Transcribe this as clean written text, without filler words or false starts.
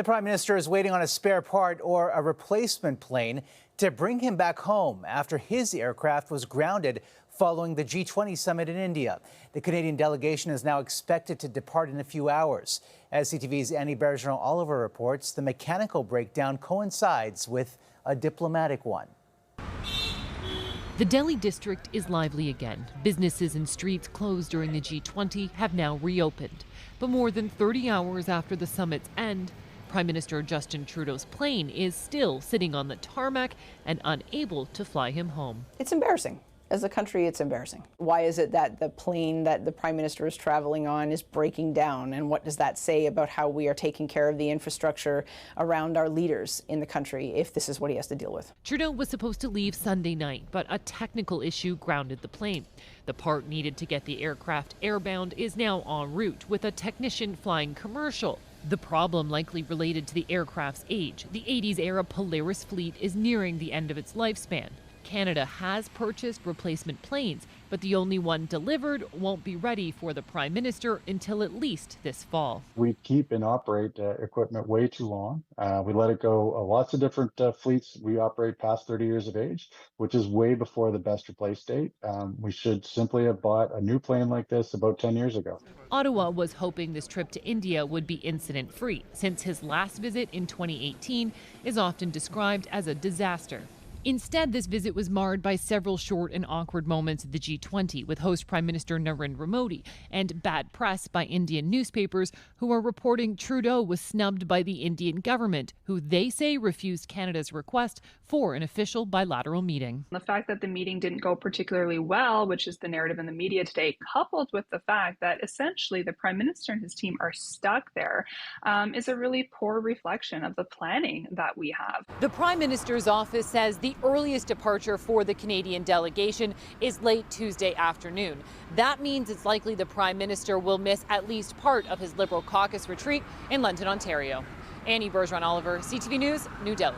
The Prime Minister is waiting on a spare part or a replacement plane to bring him back home after his aircraft was grounded following the G20 summit in India. The Canadian delegation is now expected to depart in a few hours. As CTV's Bergeron-Oliver reports, the mechanical breakdown coincides with a diplomatic one. The Delhi district is lively again. Businesses and streets closed during the G20 have now reopened. But more than 30 hours after the summit's end, Prime Minister Justin Trudeau's plane is still sitting on the tarmac and unable to fly him home. It's embarrassing. As a country, it's embarrassing. Why is it that the plane that the Prime Minister is traveling on is breaking down? And what does that say about how we are taking care of the infrastructure around our leaders in the country if this is what he has to deal with? Trudeau was supposed to leave Sunday night, but a technical issue grounded the plane. The part needed to get the aircraft airbound is now en route with a technician flying commercial. The problem likely related to the aircraft's age. The 80s era Polaris fleet is nearing the end of its lifespan. Canada has purchased replacement planes, but the only one delivered won't be ready for the Prime Minister until at least this fall. We keep and operate equipment way too long. We let it go lots of different fleets. We operate past 30 years of age, which is way before the best replace date. We should simply have bought a new plane like this about 10 years ago. Ottawa was hoping this trip to India would be incident-free, since his last visit in 2018 is often described as a disaster. Instead, this visit was marred by several short and awkward moments at the G20 with host Prime Minister Narendra Modi and bad press by Indian newspapers who are reporting Trudeau was snubbed by the Indian government, who they say refused Canada's request for an official bilateral meeting. The fact that the meeting didn't go particularly well, which is the narrative in the media today, coupled with the fact that essentially the Prime Minister and his team are stuck there, is a really poor reflection of the planning that we have. The Prime Minister's office says the earliest departure for the Canadian delegation is late Tuesday afternoon. That means it's likely the Prime Minister will miss at least part of his Liberal caucus retreat in London, Ontario. Bergeron-Oliver, CTV News, New Delhi.